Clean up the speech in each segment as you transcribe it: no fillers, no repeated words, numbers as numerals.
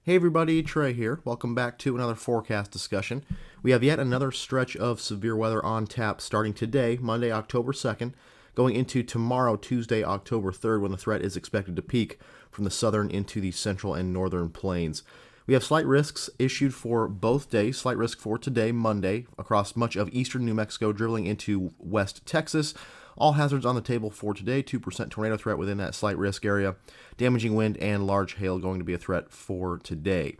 Hey everybody, Trey here. Welcome back to another forecast discussion. We have yet another stretch of severe weather on tap starting today, Monday, October 2nd, going into tomorrow, Tuesday, October 3rd, when the threat is expected to peak from the southern into the central and northern plains. We have slight risks issued for both days. Slight risk for today, Monday, across much of eastern New Mexico, dribbling into west Texas. All hazards on the table for today. 2% tornado threat within that slight risk area. Damaging wind and large hail going to be a threat for today.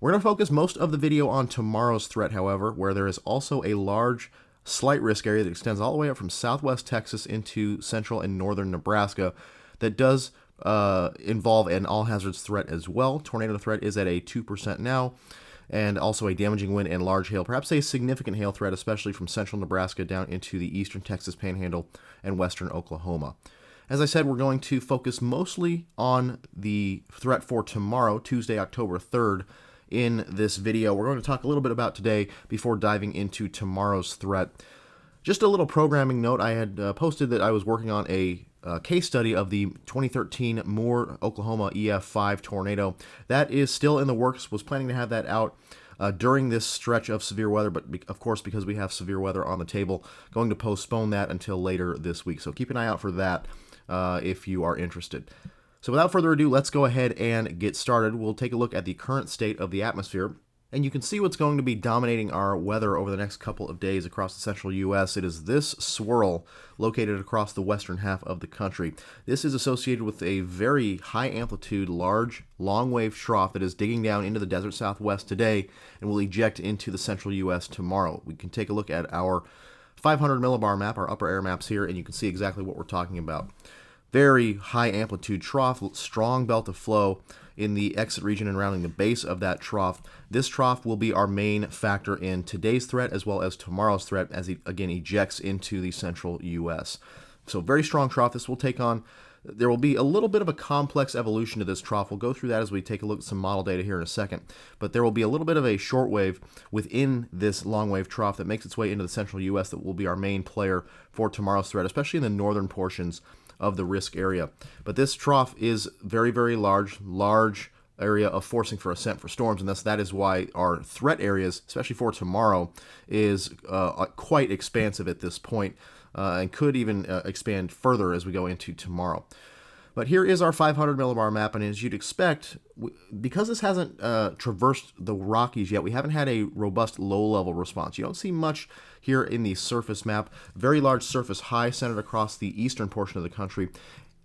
We're going to focus most of the video on tomorrow's threat, however, where there is also a large slight risk area that extends all the way up from southwest Texas into central and northern Nebraska that does involve an all hazards threat as well. Tornado threat is at a 2% now, and also a damaging wind and large hail, perhaps a significant hail threat, especially from central Nebraska down into the eastern Texas Panhandle and western Oklahoma. As I said, we're going to focus mostly on the threat for tomorrow, Tuesday, October 3rd, in this video. We're going to talk a little bit about today before diving into tomorrow's threat. Just a little programming note, I had posted that I was working on a case study of the 2013 Moore, Oklahoma EF5 tornado. That is still in the works. Was planning to have that out during this stretch of severe weather, but of course, because we have severe weather on the table, going to postpone that until later this week. So keep an eye out for that if you are interested. So without further ado, let's go ahead and get started. We'll take a look at the current state of the atmosphere. And you can see what's going to be dominating our weather over the next couple of days across the central U.S. It is this swirl located across the western half of the country. This is associated with a very high amplitude, large, long wave trough that is digging down into the desert southwest today and will eject into the central U.S. tomorrow. We can take a look at our 500 millibar map, our upper air maps here, and you can see exactly what we're talking about. Very high amplitude trough, strong belt of flow in the exit region and surrounding the base of that trough. This trough will be our main factor in today's threat as well as tomorrow's threat as it again ejects into the central U.S. So very strong trough. This will take on, there will be a little bit of a complex evolution to this trough. We'll go through that as we take a look at some model data here in a second. But there will be a little bit of a shortwave within this long wave trough that makes its way into the central U.S. that will be our main player for tomorrow's threat, especially in the northern portions of the risk area. But this trough is very, very large area of forcing for ascent for storms, and thus that is why our threat areas, especially for tomorrow, is quite expansive at this point, and could even expand further as we go into tomorrow. But here is our 500 millibar map, and as you'd expect, because this hasn't traversed the Rockies yet, we haven't had a robust low-level response. You don't see much here in the surface map. Very large surface high centered across the eastern portion of the country.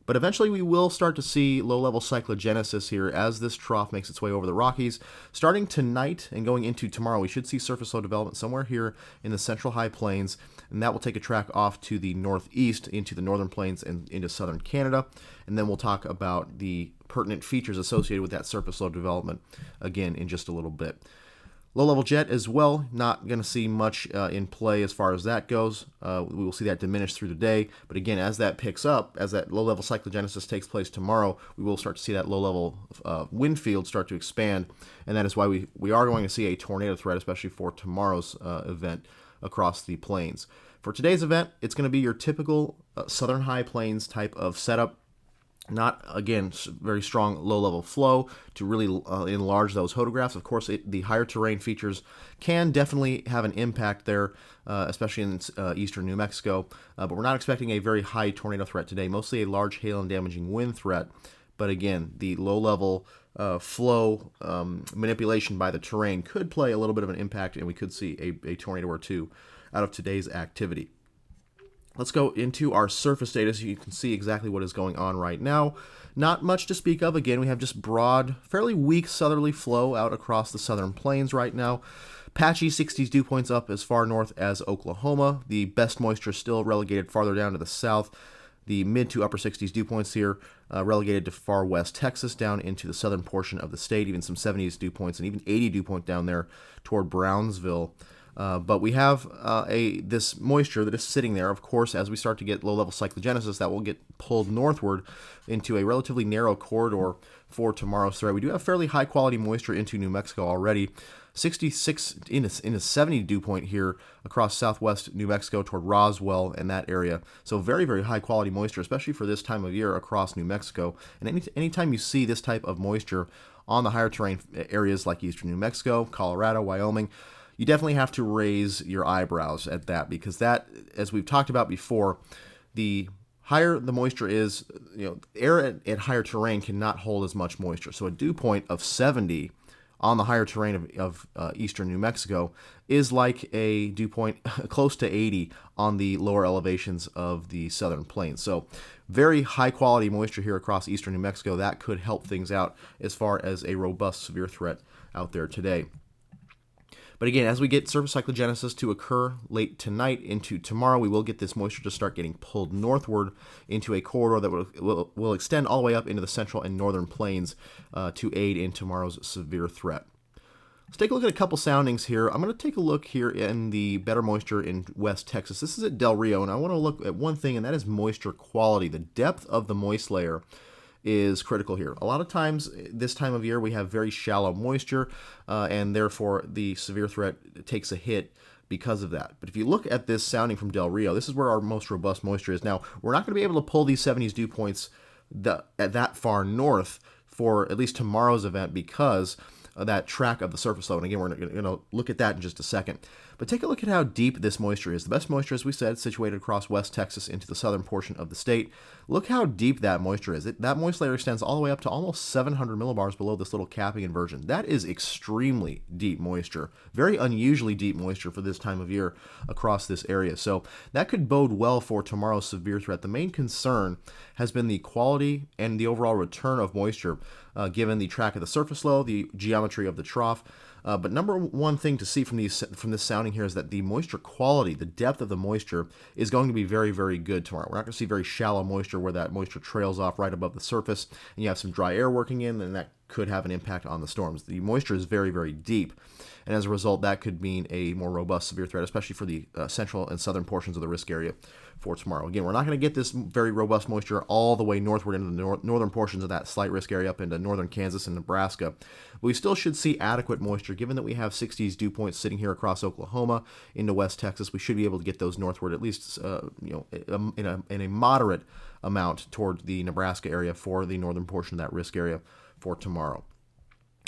But eventually we will start to see low-level cyclogenesis here as this trough makes its way over the Rockies. Starting tonight and going into tomorrow, we should see surface low development somewhere here in the central high plains, and that will take a track off to the northeast into the northern plains and into southern Canada. And then we'll talk about the pertinent features associated with that surface low development again in just a little bit. Low-level jet as well, not going to see much in play as far as that goes. We will see that diminish through the day. But again, as that picks up, as that low-level cyclogenesis takes place tomorrow, we will start to see that low-level wind field start to expand. And that is why we are going to see a tornado threat, especially for tomorrow's event across the plains. For today's event, it's going to be your typical southern high plains type of setup. Not, again, very strong low-level flow to really enlarge those photographs. Of course, the higher terrain features can definitely have an impact there, especially in eastern New Mexico. But we're not expecting a very high tornado threat today, mostly a large hail and damaging wind threat. But again, the low-level flow manipulation by the terrain could play a little bit of an impact, and we could see a tornado or two out of today's activity. Let's go into our surface data so you can see exactly what is going on right now. Not much to speak of. Again, we have just broad, fairly weak southerly flow out across the southern plains right now. Patchy 60s dew points up as far north as Oklahoma. The best moisture still relegated farther down to the south. The mid to upper 60s dew points here relegated to far west Texas down into the southern portion of the state. Even some 70s dew points and even 80 dew point down there toward Brownsville. But we have this moisture that is sitting there. Of course, as we start to get low-level cyclogenesis, that will get pulled northward into a relatively narrow corridor for tomorrow's threat. We do have fairly high-quality moisture into New Mexico already. 66 in a 70 dew point here across southwest New Mexico toward Roswell and that area. So very, very high quality moisture, especially for this time of year across New Mexico. And anytime you see this type of moisture on the higher terrain areas like eastern New Mexico, Colorado, Wyoming, you definitely have to raise your eyebrows at that, because that, as we've talked about before, the higher the moisture is, air at higher terrain cannot hold as much moisture. So a dew point of 70 on the higher terrain of eastern New Mexico is like a dew point close to 80 on the lower elevations of the southern plains. So very high quality moisture here across eastern New Mexico. That could help things out as far as a robust severe threat out there today. But again, as we get surface cyclogenesis to occur late tonight into tomorrow, we will get this moisture to start getting pulled northward into a corridor that will extend all the way up into the central and northern plains to aid in tomorrow's severe threat. Let's take a look at a couple soundings here. I'm going to take a look here in the better moisture in West Texas. This is at Del Rio, and I want to look at one thing, and that is moisture quality. The depth of the moist layer is critical here. A lot of times this time of year we have very shallow moisture, and therefore the severe threat takes a hit because of that. But if you look at this sounding from Del Rio, this is where our most robust moisture is. Now, we're not going to be able to pull these 70s dew points at that far north for at least tomorrow's event because of that track of the surface low. And again, we're going to look at that in just a second. But take a look at how deep this moisture is. The best moisture, as we said, situated across West Texas into the southern portion of the state. Look how deep that moisture is. That moist layer extends all the way up to almost 700 millibars below this little capping inversion. That is extremely deep moisture. Very unusually deep moisture for this time of year across this area. So that could bode well for tomorrow's severe threat. The main concern has been the quality and the overall return of moisture, given the track of the surface low, the geometry of the trough. But number one thing to see from this sounding here is that the moisture quality, the depth of the moisture, is going to be very, very good tomorrow. We're not going to see very shallow moisture where that moisture trails off right above the surface and you have some dry air working in, and that could have an impact on the storms. The moisture is very, very deep, and as a result, that could mean a more robust severe threat, especially for the central and southern portions of the risk area for tomorrow. Again, we're not going to get this very robust moisture all the way northward into the northern portions of that slight risk area up into northern Kansas and Nebraska. But we still should see adequate moisture, given that we have 60s dew points sitting here across Oklahoma into West Texas. We should be able to get those northward, at least in a moderate amount toward the Nebraska area for the northern portion of that risk area for tomorrow.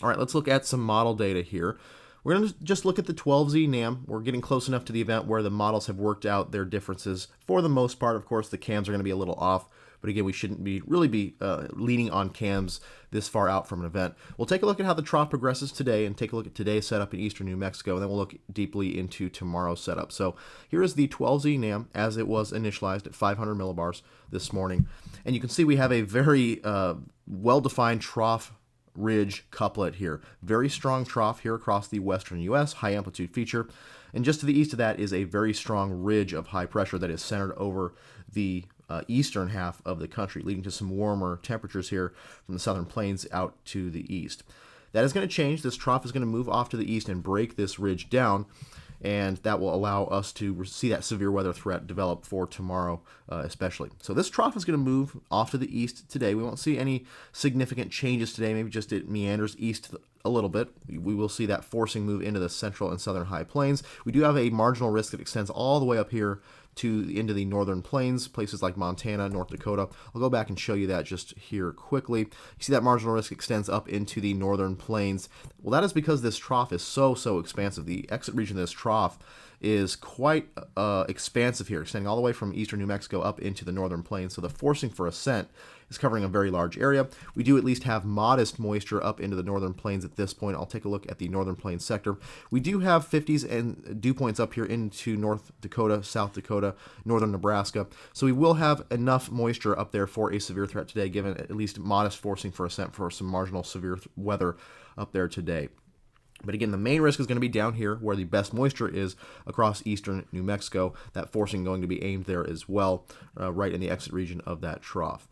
All right, let's look at some model data here. We're going to just look at the 12Z NAM. We're getting close enough to the event where the models have worked out their differences. For the most part, of course, the cams are going to be a little off, but again, we shouldn't really be leaning on cams this far out from an event. We'll take a look at how the trough progresses today and take a look at today's setup in eastern New Mexico, and then we'll look deeply into tomorrow's setup. So here is the 12Z NAM as it was initialized at 500 millibars this morning. And you can see we have a very well-defined trough ridge couplet here. Very strong trough here across the western U.S., high amplitude feature. And just to the east of that is a very strong ridge of high pressure that is centered over the eastern half of the country, leading to some warmer temperatures here from the southern plains out to the east. That is going to change. This trough is going to move off to the east and break this ridge down, and that will allow us to see that severe weather threat develop for tomorrow especially. So this trough is going to move off to the east today. We won't see any significant changes today, maybe just it meanders east a little bit. We will see that forcing move into the central and southern high plains. We do have a marginal risk that extends all the way up here into the northern plains, places like Montana, North Dakota. I'll go back and show you that just here quickly. You see that marginal risk extends up into the northern plains. Well, that is because this trough is so expansive. The exit region of this trough is quite expansive here, extending all the way from eastern New Mexico up into the northern plains. So the forcing for ascent is covering a very large area. We do at least have modest moisture up into the northern plains at this point. I'll take a look at the northern plains sector. We do have 50s and dew points up here into North Dakota, South Dakota, northern Nebraska. So we will have enough moisture up there for a severe threat today, given at least modest forcing for ascent for some marginal severe weather up there today. But again, the main risk is going to be down here where the best moisture is across eastern New Mexico. That forcing going to be aimed there as well, right in the exit region of that trough.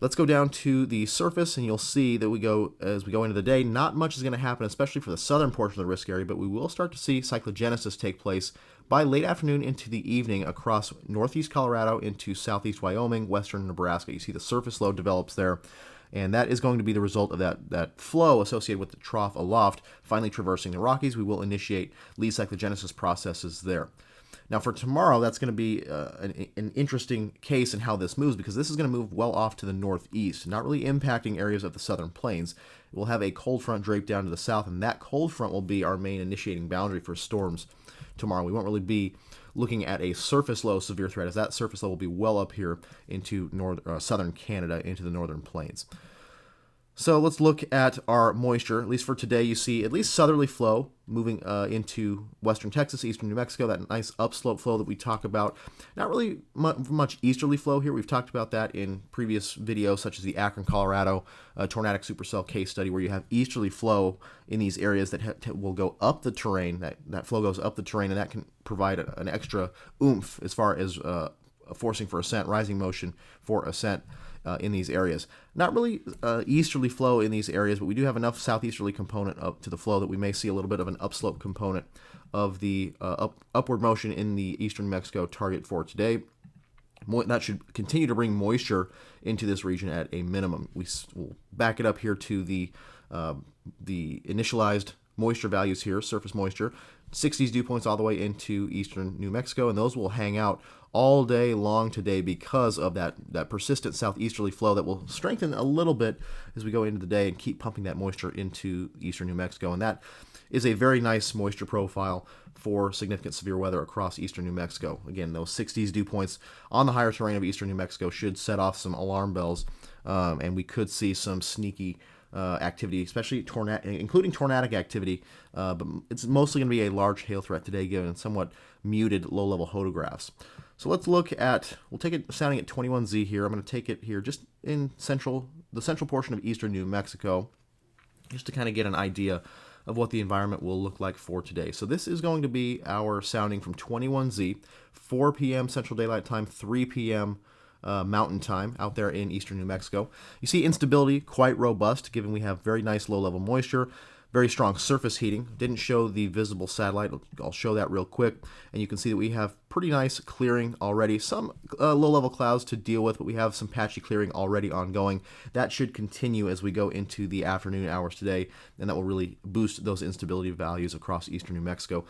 Let's go down to the surface, and you'll see that as we go into the day, not much is going to happen, especially for the southern portion of the risk area, but we will start to see cyclogenesis take place by late afternoon into the evening across northeast Colorado into southeast Wyoming, western Nebraska. You see the surface low develops there, and that is going to be the result of that flow associated with the trough aloft finally traversing the Rockies. We will initiate lead cyclogenesis processes there. Now for tomorrow, that's going to be an interesting case in how this moves, because this is going to move well off to the northeast, not really impacting areas of the southern plains. We'll have a cold front draped down to the south, and that cold front will be our main initiating boundary for storms tomorrow. We won't really be looking at a surface low severe threat, as that surface low will be well up here into southern Canada, into the northern plains. So let's look at our moisture. At least for today, you see at least southerly flow moving into western Texas, eastern New Mexico, that nice upslope flow that we talk about. Not really much easterly flow here. We've talked about that in previous videos, such as the Akron, Colorado tornadic supercell case study, where you have easterly flow in these areas that will go up the terrain. That flow goes up the terrain, and that can provide an extra oomph as far as forcing for ascent, rising motion for ascent. In these areas. Not really easterly flow in these areas, but we do have enough southeasterly component up to the flow that we may see a little bit of an upslope component of the upward motion in the eastern New Mexico target for today. That should continue to bring moisture into this region at a minimum. We'll back it up here to the initialized moisture values here, surface moisture, 60s dew points all the way into eastern New Mexico, and those will hang out all day long today because of that persistent southeasterly flow that will strengthen a little bit as we go into the day and keep pumping that moisture into eastern New Mexico. And that is a very nice moisture profile for significant severe weather across eastern New Mexico. Again, those 60s dew points on the higher terrain of eastern New Mexico should set off some alarm bells, and we could see some sneaky activity, especially including tornadic activity, but it's mostly going to be a large hail threat today, given somewhat muted low-level photographs. So let's look at, we'll take it sounding at 21Z here. I'm going to take it here just in the central portion of eastern New Mexico, just to kind of get an idea of what the environment will look like for today. So this is going to be our sounding from 21Z, 4 p.m. Central Daylight Time, 3 p.m. Mountain Time out there in eastern New Mexico. You see instability quite robust, given we have very nice low-level moisture, very strong surface heating. Didn't show the visible satellite. I'll show that real quick. And you can see that we have pretty nice clearing already. Some low-level clouds to deal with, but we have some patchy clearing already ongoing. That should continue as we go into the afternoon hours today, and that will really boost those instability values across eastern New Mexico.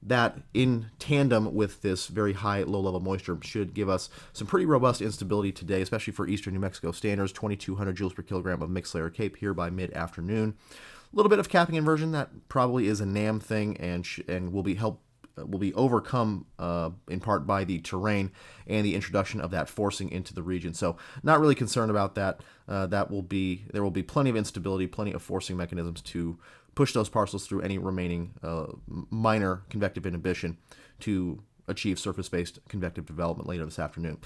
That, in tandem with this very high low-level moisture, should give us some pretty robust instability today, especially for eastern New Mexico standards, 2,200 joules per kilogram of mixed layer CAPE here by mid-afternoon. A little bit of capping inversion, that probably is a NAM thing, and will be overcome in part by the terrain and the introduction of that forcing into the region. So not really concerned about that. There will be plenty of instability, plenty of forcing mechanisms to push those parcels through any remaining minor convective inhibition to achieve surface-based convective development later this afternoon.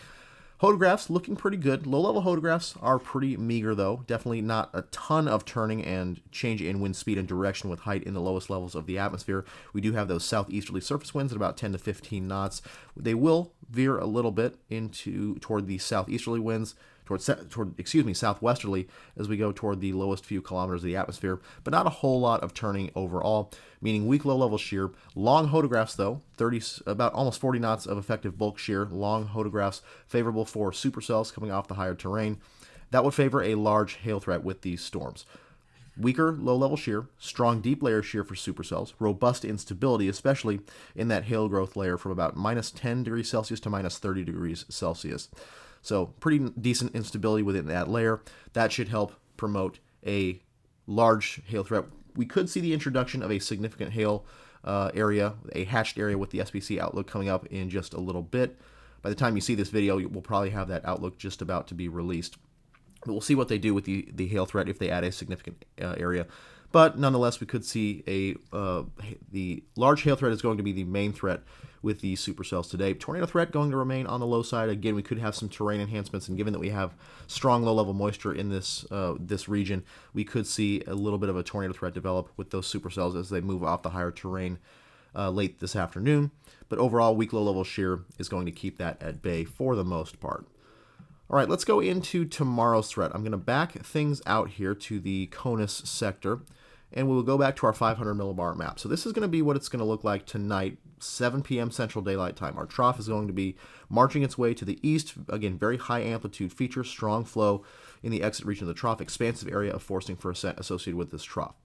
Photographs looking pretty good. Low-level photographs are pretty meager, though. Definitely not a ton of turning and change in wind speed and direction with height in the lowest levels of the atmosphere. We do have those southeasterly surface winds at about 10 to 15 knots. They will veer a little bit toward the southeasterly winds, southwesterly as we go toward the lowest few kilometers of the atmosphere, but not a whole lot of turning overall, meaning weak low-level shear. Long photographs, though, about almost 40 knots of effective bulk shear. Long photographs favorable for supercells coming off the higher terrain. That would favor a large hail threat with these storms. Weaker low-level shear, strong deep layer shear for supercells, robust instability, especially in that hail growth layer from about minus 10 degrees Celsius to minus 30 degrees Celsius. So pretty decent instability within that layer. That should help promote a large hail threat. We could see the introduction of a significant hail area, a hatched area with the SPC outlook coming up in just a little bit. By the time you see this video, we'll probably have that outlook just about to be released. But we'll see what they do with the hail threat if they add a significant area. But nonetheless, we could see the large hail threat is going to be the main threat with the supercells today. Tornado threat going to remain on the low side. Again, we could have some terrain enhancements, and given that we have strong low-level moisture in this region, we could see a little bit of a tornado threat develop with those supercells as they move off the higher terrain late this afternoon. But overall, weak low-level shear is going to keep that at bay for the most part. All right, let's go into tomorrow's threat. I'm going to back things out here to the CONUS sector, and we'll go back to our 500 millibar map. So this is going to be what it's going to look like tonight, 7 p.m. Central Daylight Time. Our trough is going to be marching its way to the east. Again, very high amplitude feature, strong flow in the exit region of the trough, expansive area of forcing for ascent associated with this trough.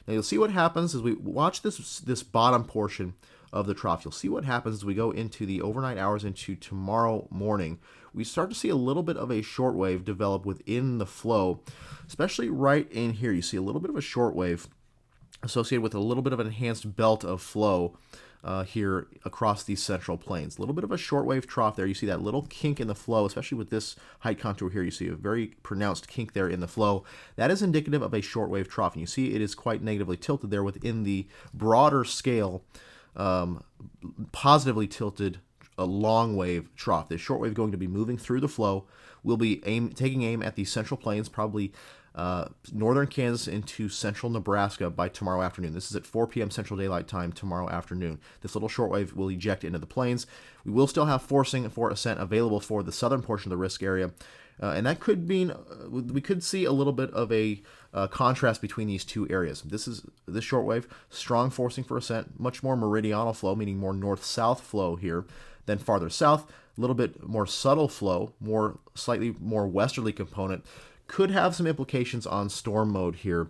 Now you'll see what happens as we watch this bottom portion of the trough. You'll see what happens as we go into the overnight hours into tomorrow morning. We start to see a little bit of a shortwave develop within the flow, especially right in here. You see a little bit of a shortwave associated with a little bit of an enhanced belt of flow here across these central plains. A little bit of a shortwave trough there. You see that little kink in the flow, especially with this height contour here. You see a very pronounced kink there in the flow. That is indicative of a shortwave trough, and you see it is quite negatively tilted there within the broader scale, positively tilted a long wave trough. This short wave going to be moving through the flow. We'll be taking aim at the central plains, probably northern Kansas into central Nebraska by tomorrow afternoon. This is at 4 p.m. Central Daylight Time tomorrow afternoon. This little shortwave will eject into the plains. We will still have forcing for ascent available for the southern portion of the risk area. And that could mean we could see a little bit of a contrast between these two areas. This shortwave, strong forcing for ascent, much more meridional flow, meaning more north-south flow here than farther south. A little bit more subtle flow, slightly more westerly component, could have some implications on storm mode here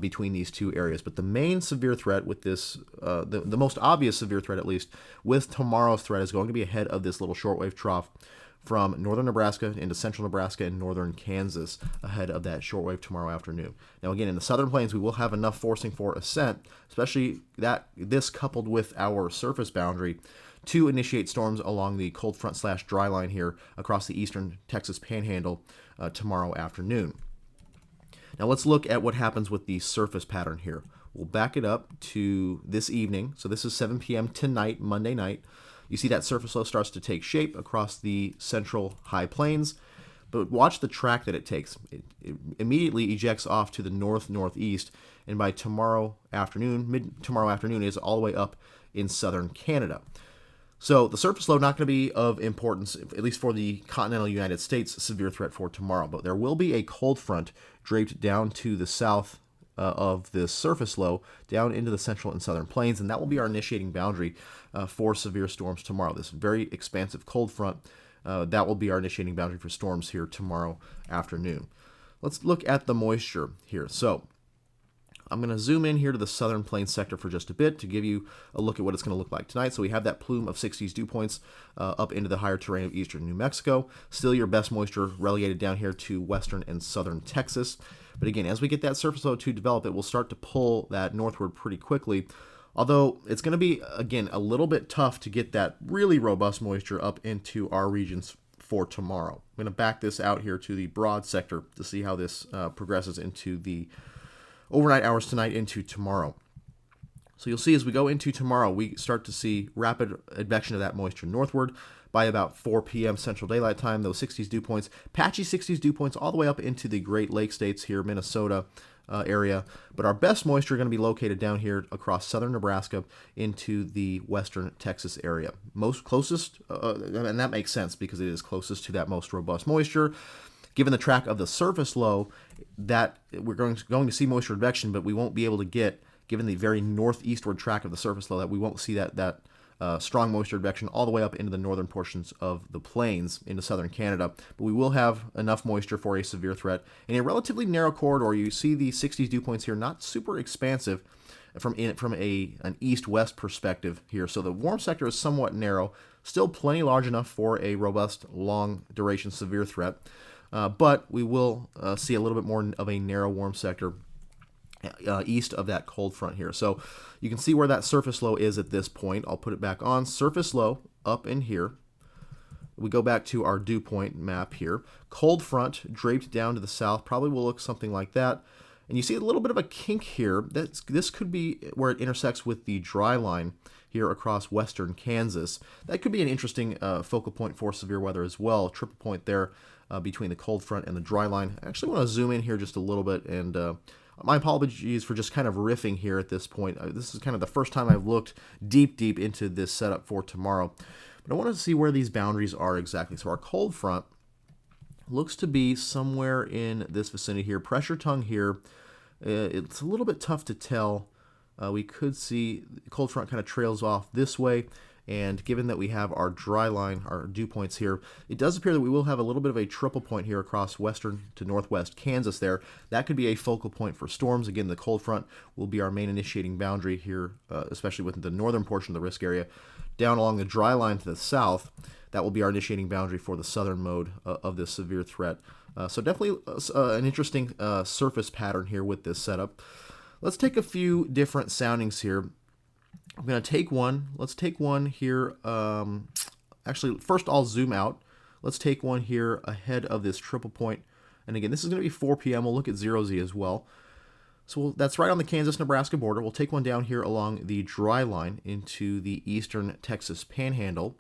between these two areas. But the main severe threat with this, the most obvious severe threat at least, with tomorrow's threat is going to be ahead of this little shortwave trough from northern Nebraska into central Nebraska and northern Kansas ahead of that shortwave tomorrow afternoon. Now again, in the southern plains, we will have enough forcing for ascent, especially this coupled with our surface boundary, to initiate storms along the cold front / dry line here across the eastern Texas Panhandle tomorrow afternoon. Now let's look at what happens with the surface pattern here. We'll back it up to this evening. So this is 7 p.m. tonight, Monday night. You see that surface low starts to take shape across the central high plains, but watch the track that it takes. It immediately ejects off to the north-northeast, and by tomorrow afternoon, mid-tomorrow afternoon, is all the way up in southern Canada. So the surface low not going to be of importance, at least for the continental United States, severe threat for tomorrow. But there will be a cold front draped down to the south of this surface low, down into the central and southern plains, and that will be our initiating boundary for severe storms tomorrow. This very expansive cold front, that will be our initiating boundary for storms here tomorrow afternoon. Let's look at the moisture here. So I'm going to zoom in here to the southern plains sector for just a bit to give you a look at what it's going to look like tonight. So we have that plume of 60s dew points up into the higher terrain of eastern New Mexico. Still your best moisture relegated down here to western and southern Texas. But again, as we get that surface low to develop, it will start to pull that northward pretty quickly. Although it's going to be, again, a little bit tough to get that really robust moisture up into our regions for tomorrow. I'm going to back this out here to the broad sector to see how this progresses into the overnight hours tonight into tomorrow. So you'll see as we go into tomorrow, we start to see rapid advection of that moisture northward by about 4 p.m. Central Daylight Time. Those 60s dew points, patchy 60s dew points all the way up into the Great Lakes states here, Minnesota area. But our best moisture going to be located down here across southern Nebraska into the western Texas area. Most closest, and that makes sense because it is closest to that most robust moisture. Given the track of the surface low, that we're going to see moisture advection, but we won't be able to get, given the very northeastward track of the surface low, that we won't see that strong moisture advection all the way up into the northern portions of the plains into southern Canada. But we will have enough moisture for a severe threat in a relatively narrow corridor. You see the 60s dew points here, not super expansive from an east-west perspective here. So the warm sector is somewhat narrow, still plenty large enough for a robust, long-duration severe threat. But we will see a little bit more of a narrow warm sector east of that cold front here. So you can see where that surface low is at this point. I'll put it back on. Surface low up in here. We go back to our dew point map here. Cold front draped down to the south probably will look something like that. And you see a little bit of a kink here. This could be where it intersects with the dry line here across western Kansas. That could be an interesting focal point for severe weather as well. Triple point there between the cold front and the dry line. I actually want to zoom in here just a little bit, and my apologies for just kind of riffing here at this point. This is kind of the first time I've looked deep into this setup for tomorrow. But I want to see where these boundaries are exactly. So our cold front looks to be somewhere in this vicinity here. Pressure tongue here. It's a little bit tough to tell. We could see the cold front kind of trails off this way, And given that we have our dry line, our dew points here, it does appear that we will have a little bit of a triple point here across western to northwest Kansas there. That could be a focal point for storms. Again, the cold front will be our main initiating boundary here, especially with the northern portion of the risk area. Down along the dry line to the south, that will be our initiating boundary for the southern mode of this severe threat. So definitely an interesting surface pattern here with this setup. Let's take a few different soundings here. I'm going to take one. Let's take one here. Actually, first I'll zoom out. Let's take one here ahead of this triple point. And again, this is going to be 4 p.m. We'll look at 0Z as well. So that's right on the Kansas-Nebraska border. We'll take one down here along the dry line into the eastern Texas Panhandle,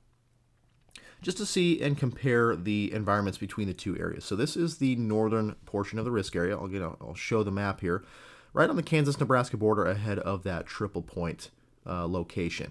just to see and compare the environments between the two areas. So this is the northern portion of the risk area. I'll show the map here. Right on the Kansas-Nebraska border ahead of that triple point location.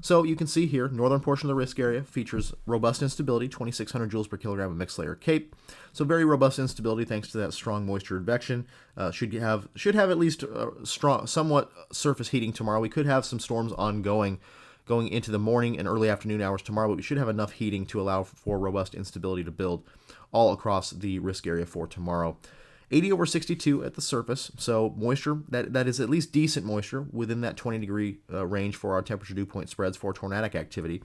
So you can see here, northern portion of the risk area features robust instability, 2,600 joules per kilogram of mixed layer CAPE. So very robust instability thanks to that strong moisture advection. Should have at least strong, somewhat surface heating tomorrow. We could have some storms ongoing going into the morning and early afternoon hours tomorrow, but we should have enough heating to allow for robust instability to build all across the risk area for tomorrow. 80/62 at the surface, so moisture, that is at least decent moisture within that 20-degree range for our temperature dew point spreads for tornadic activity.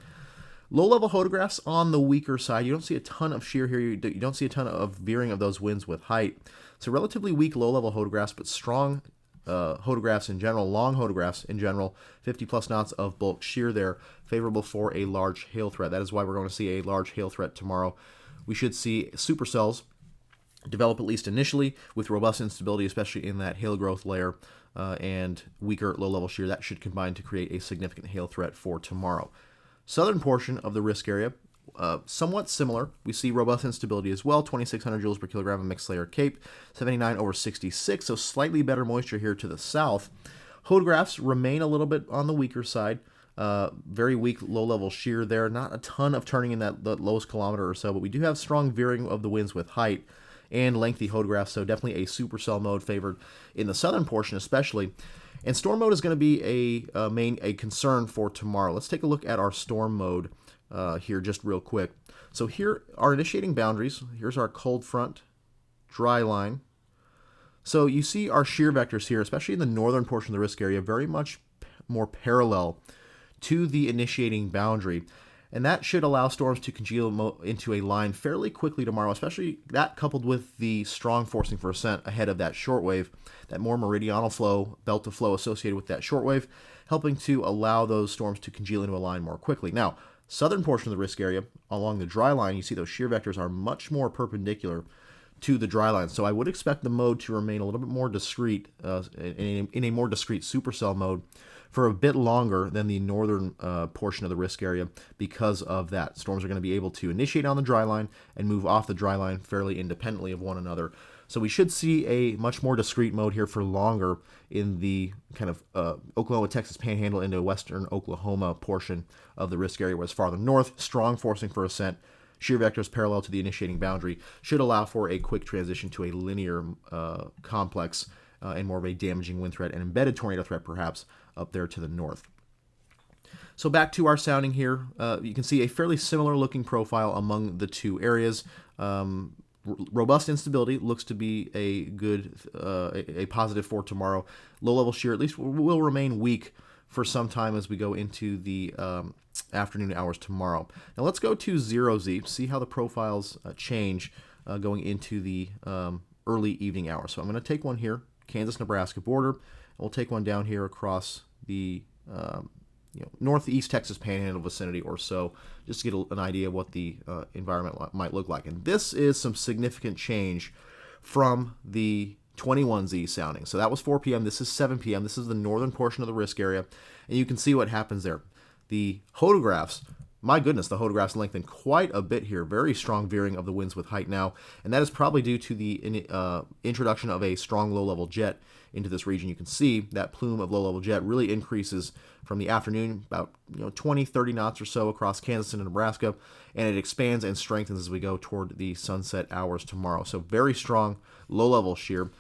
Low-level photographs on the weaker side. You don't see a ton of shear here. You don't see a ton of veering of those winds with height. So relatively weak low-level photographs, but strong photographs in general, long photographs in general, 50-plus knots of bulk shear there, favorable for a large hail threat. That is why we're going to see a large hail threat tomorrow. We should see supercells develop at least initially with robust instability, especially in that hail growth layer, and weaker low-level shear. That should combine to create a significant hail threat for tomorrow. Southern portion of the risk area, somewhat similar. We see robust instability as well, 2,600 joules per kilogram of mixed layer CAPE, 79/66, so slightly better moisture here to the south. Photographs remain a little bit on the weaker side. Very weak low-level shear there. Not a ton of turning in that the lowest kilometer or so, but we do have strong veering of the winds with height and lengthy photographs, so definitely a supercell mode favored in the southern portion especially. And storm mode is going to be a concern for tomorrow. Let's take a look at our storm mode here just real quick. So here are initiating boundaries. Here's our cold front, dry line. So you see our shear vectors here, especially in the northern portion of the risk area, very much more parallel to the initiating boundary. And that should allow storms to congeal into a line fairly quickly tomorrow, especially that coupled with the strong forcing for ascent ahead of that shortwave, that more meridional flow, belt of flow associated with that shortwave, helping to allow those storms to congeal into a line more quickly. Now, southern portion of the risk area, along the dry line, you see those shear vectors are much more perpendicular to the dry line. So I would expect the mode to remain a little bit more discrete, in a more discrete supercell mode for a bit longer than the northern portion of the risk area because of that. Storms are going to be able to initiate on the dry line and move off the dry line fairly independently of one another. So we should see a much more discrete mode here for longer in the kind of Oklahoma, Texas Panhandle into western Oklahoma portion of the risk area, whereas farther north, strong forcing for ascent, shear vectors parallel to the initiating boundary should allow for a quick transition to a linear complex and more of a damaging wind threat and embedded tornado threat perhaps up there to the north. So back to our sounding here, you can see a fairly similar looking profile among the two areas. Robust instability looks to be a good, a positive for tomorrow. Low-level shear at least will remain weak for some time as we go into the afternoon hours tomorrow. Now let's go to 0Z, see how the profiles change going into the early evening hours. So I'm going to take one here, Kansas-Nebraska border, and we'll take one down here across the northeast Texas Panhandle vicinity or so, just to get an idea of what the environment might look like. And this is some significant change from the 21Z sounding. So that was 4 p.m. This is 7 p.m. This is the northern portion of the risk area, and you can see what happens there. The photographs, my goodness, the photographs lengthen quite a bit here. Very strong veering of the winds with height now, and that is probably due to the introduction of a strong low-level jet into this region. You can see that plume of low-level jet really increases from the afternoon, about 20, 30 knots or so across Kansas and Nebraska, and it expands and strengthens as we go toward the sunset hours tomorrow. So very strong low-level shear.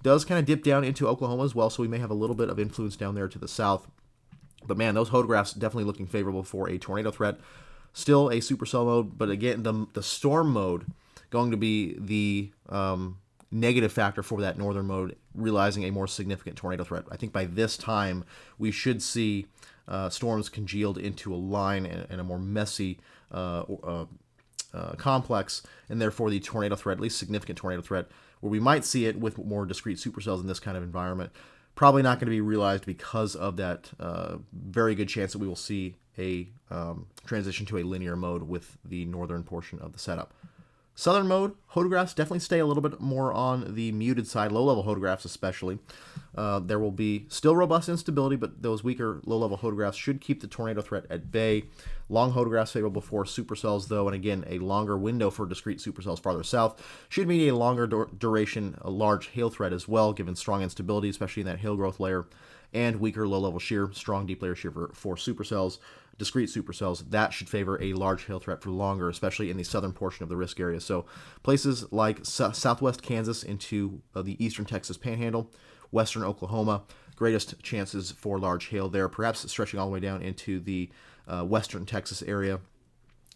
Does kind of dip down into Oklahoma as well, so we may have a little bit of influence down there to the south. But man, those photographs definitely looking favorable for a tornado threat. Still a supercell mode, but again, the storm mode going to be the negative factor for that northern mode, realizing a more significant tornado threat. I think by this time we should see storms congealed into a line and a more messy complex, and therefore the tornado threat, at least significant tornado threat, where we might see it with more discrete supercells in this kind of environment, probably not going to be realized because of that very good chance that we will see a transition to a linear mode with the northern portion of the setup. Southern mode, photographs definitely stay a little bit more on the muted side, low-level photographs especially. There will be still robust instability, but those weaker low-level photographs should keep the tornado threat at bay. Long photographs favorable for supercells, though, and again, a longer window for discrete supercells farther south should mean a longer duration, a large hail threat as well, given strong instability, especially in that hail growth layer, and weaker low-level shear, strong deep layer shear for supercells. Discrete supercells, that should favor a large hail threat for longer, especially in the southern portion of the risk area. So places like southwest Kansas into the eastern Texas Panhandle, western Oklahoma, greatest chances for large hail there, perhaps stretching all the way down into the western Texas area.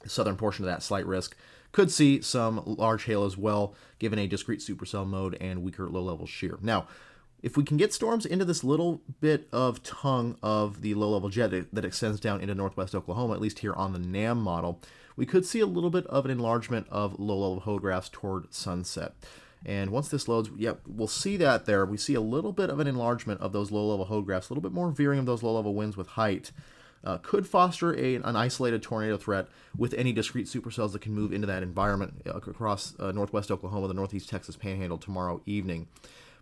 The southern portion of that slight risk could see some large hail as well, given a discrete supercell mode and weaker low-level shear. Now, if we can get storms into this little bit of tongue of the low-level jet that extends down into northwest Oklahoma, at least here on the NAM model, we could see a little bit of an enlargement of low-level photographs toward sunset. And once this loads, we'll see that there. We see a little bit of an enlargement of those low-level photographs, a little bit more veering of those low-level winds with height. Could foster an isolated tornado threat with any discrete supercells that can move into that environment across northwest Oklahoma, the northeast Texas Panhandle tomorrow evening.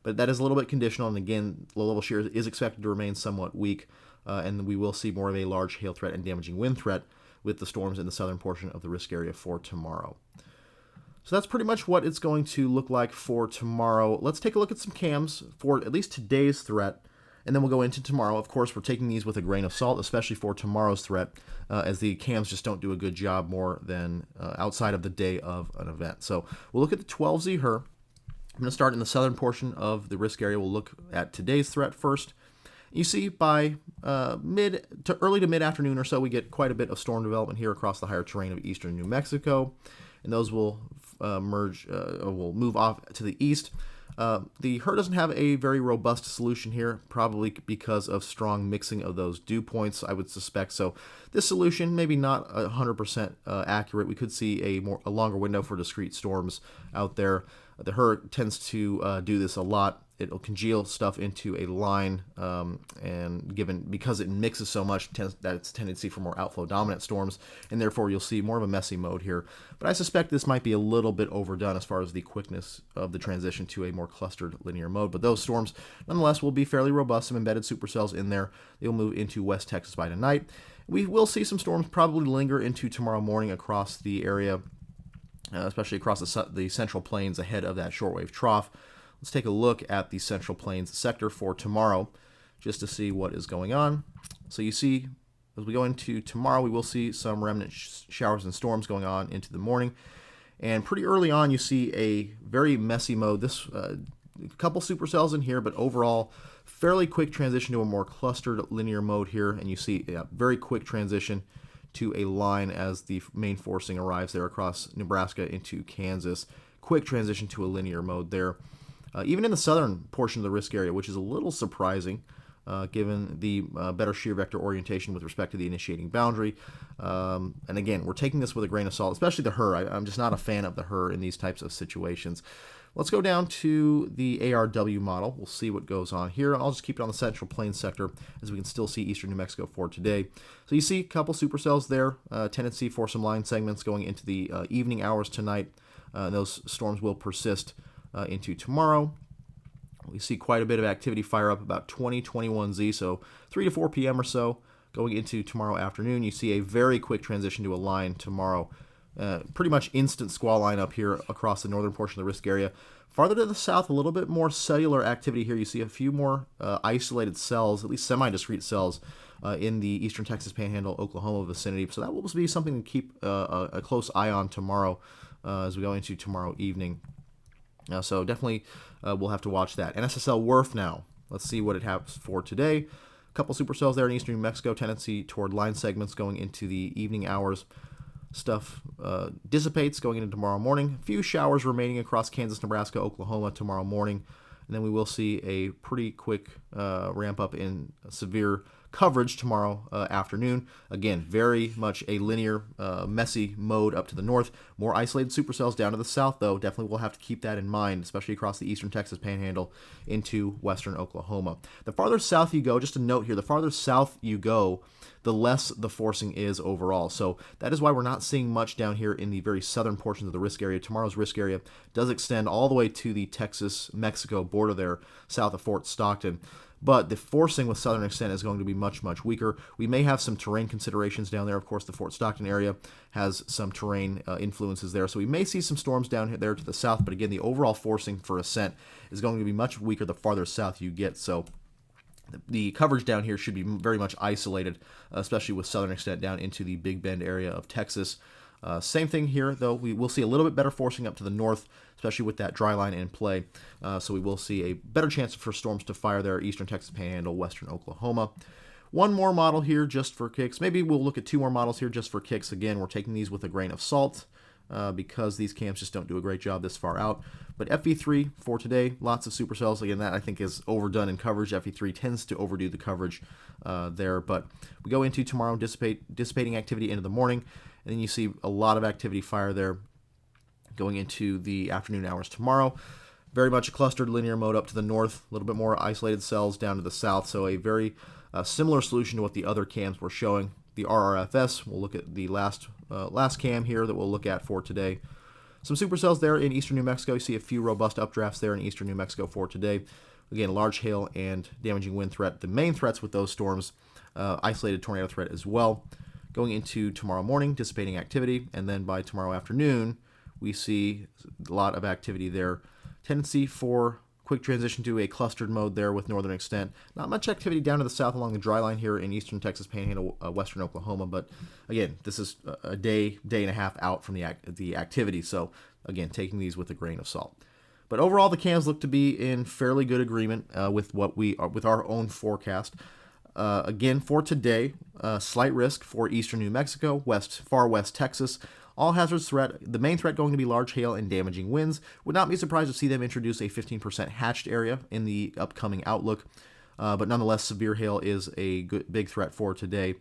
But that is a little bit conditional, and again, low-level shear is expected to remain somewhat weak, and we will see more of a large hail threat and damaging wind threat with the storms in the southern portion of the risk area for tomorrow. So that's pretty much what it's going to look like for tomorrow. Let's take a look at some cams for at least today's threat, and then we'll go into tomorrow. Of course, we're taking these with a grain of salt, especially for tomorrow's threat, as the cams just don't do a good job more than outside of the day of an event. So we'll look at the 12Z HER. I'm going to start in the southern portion of the risk area. We'll look at today's threat first. You see by early to mid-afternoon or so, we get quite a bit of storm development here across the higher terrain of eastern New Mexico, and those will will move off to the east. The HER doesn't have a very robust solution here, probably because of strong mixing of those dew points, I would suspect. So this solution, maybe not 100% accurate. We could see a longer window for discrete storms out there. The HER tends to do this a lot. It'll congeal stuff into a line, and because it mixes so much, that's tendency for more outflow dominant storms, and therefore you'll see more of a messy mode here. But I suspect this might be a little bit overdone as far as the quickness of the transition to a more clustered linear mode. But those storms, nonetheless, will be fairly robust. Some embedded supercells in there. They will move into West Texas by tonight. We will see some storms probably linger into tomorrow morning across the area, especially across the Central Plains ahead of that shortwave trough. Let's take a look at the Central Plains sector for tomorrow just to see what is going on. So you see, as we go into tomorrow, we will see some remnant showers and storms going on into the morning. And pretty early on, you see a very messy mode. This a couple supercells in here, but overall, fairly quick transition to a more clustered linear mode here. And you see a very quick transition to a line as the main forcing arrives there across Nebraska into Kansas. Quick transition to a linear mode there. Even in the southern portion of the risk area, which is a little surprising given the better shear vector orientation with respect to the initiating boundary. And again, we're taking this with a grain of salt, especially the HER. I'm just not a fan of the HER in these types of situations. Let's go down to the ARW model. We'll see what goes on here. I'll just keep it on the Central Plains sector as we can still see eastern New Mexico for today. So you see a couple supercells there, tendency for some line segments going into the evening hours tonight. Those storms will persist into tomorrow. We see quite a bit of activity fire up about 21Z, so 3 to 4 p.m. or so. Going into tomorrow afternoon, you see a very quick transition to a line tomorrow. Pretty much instant squall line up here across the northern portion of the risk area. Farther to the south, a little bit more cellular activity here. You see a few more isolated cells, at least semi-discrete cells, in the eastern Texas Panhandle, Oklahoma vicinity. So that will be something to keep a close eye on tomorrow as we go into tomorrow evening. So definitely we'll have to watch that. NSSL WRF now. Let's see what it has for today. A couple supercells there in eastern New Mexico, tendency toward line segments going into the evening hours. Stuff dissipates going into tomorrow morning. A few showers remaining across Kansas, Nebraska, Oklahoma tomorrow morning. And then we will see a pretty quick ramp up in severe coverage tomorrow afternoon. Again, very much a linear, messy mode up to the north. More isolated supercells down to the south, though. Definitely we'll have to keep that in mind, especially across the eastern Texas Panhandle into western Oklahoma. The farther south you go, just a note here, the farther south you go, the less the forcing is overall. So that is why we're not seeing much down here in the very southern portions of the risk area. Tomorrow's risk area does extend all the way to the Texas-Mexico border there, south of Fort Stockton. But the forcing with southern extent is going to be much, much weaker. We may have some terrain considerations down there. Of course, the Fort Stockton area has some terrain influences there. So we may see some storms down there to the south. But again, the overall forcing for ascent is going to be much weaker the farther south you get. So the coverage down here should be very much isolated, especially with southern extent down into the Big Bend area of Texas. Same thing here, though. We will see a little bit better forcing up to the north, especially with that dry line in play. So we will see a better chance for storms to fire there, eastern Texas Panhandle, western Oklahoma. One more model here just for kicks. Maybe we'll look at two more models here just for kicks. Again, we're taking these with a grain of salt because these cams just don't do a great job this far out. But FV3 for today, lots of supercells. Again, that I think is overdone in coverage. FV3 tends to overdo the coverage there. But we go into tomorrow, dissipating activity into the morning. And then you see a lot of activity fire there going into the afternoon hours tomorrow. Very much a clustered linear mode up to the north, a little bit more isolated cells down to the south. So a very similar solution to what the other cams were showing. The RRFS, we'll look at the last cam here that we'll look at for today. Some supercells there in eastern New Mexico. You see a few robust updrafts there in eastern New Mexico for today. Again, large hail and damaging wind threat. The main threats with those storms, isolated tornado threat as well. Going into tomorrow morning, dissipating activity, and then by tomorrow afternoon, we see a lot of activity there. Tendency for quick transition to a clustered mode there with northern extent. Not much activity down to the south along the dry line here in eastern Texas Panhandle, western Oklahoma, but again, this is a day and a half out from the activity, so again, taking these with a grain of salt. But overall, the cams look to be in fairly good agreement with what we are, with our own forecast. Again, for today, slight risk for eastern New Mexico, far west Texas. All hazards threat, the main threat going to be large hail and damaging winds. Would not be surprised to see them introduce a 15% hatched area in the upcoming outlook. But nonetheless, severe hail is a big threat for today.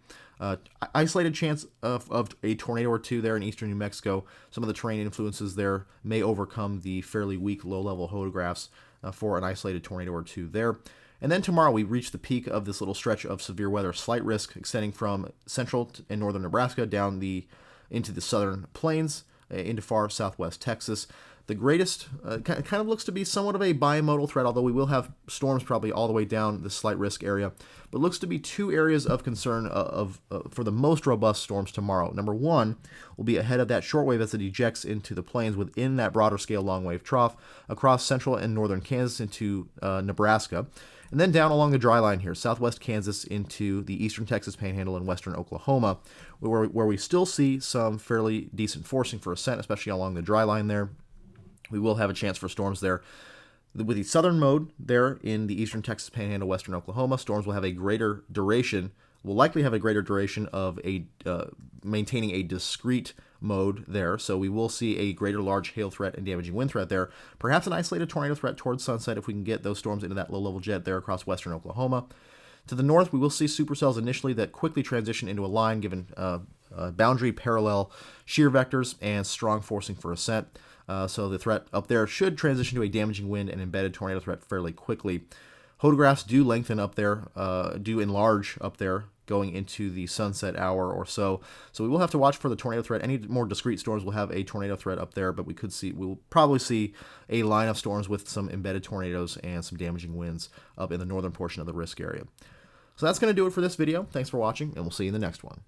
Isolated chance of a tornado or two there in eastern New Mexico. Some of the terrain influences there may overcome the fairly weak low-level photographs for an isolated tornado or two there. And then tomorrow we reach the peak of this little stretch of severe weather, slight risk extending from central and northern Nebraska down into the southern plains, into far southwest Texas. The greatest kind of looks to be somewhat of a bimodal threat, although we will have storms probably all the way down the slight risk area. But looks to be two areas of concern for the most robust storms tomorrow. Number one will be ahead of that shortwave as it ejects into the plains within that broader scale long wave trough across central and northern Kansas into Nebraska. And then down along the dry line here, southwest Kansas into the eastern Texas Panhandle and western Oklahoma, where we still see some fairly decent forcing for ascent, especially along the dry line there. We will have a chance for storms there. With the southern mode there in the eastern Texas Panhandle, western Oklahoma, storms will have a greater duration, will likely have a greater duration of maintaining a discrete mode there. So we will see a greater large hail threat and damaging wind threat there. Perhaps an isolated tornado threat towards sunset if we can get those storms into that low-level jet there across western Oklahoma. To the north, we will see supercells initially that quickly transition into a line given boundary parallel shear vectors and strong forcing for ascent. So the threat up there should transition to a damaging wind and embedded tornado threat fairly quickly. Photographs do lengthen up there, do enlarge up there going into the sunset hour or so. So we will have to watch for the tornado threat. Any more discrete storms will have a tornado threat up there, but we'll probably see a line of storms with some embedded tornadoes and some damaging winds up in the northern portion of the risk area. So that's going to do it for this video. Thanks for watching, and we'll see you in the next one.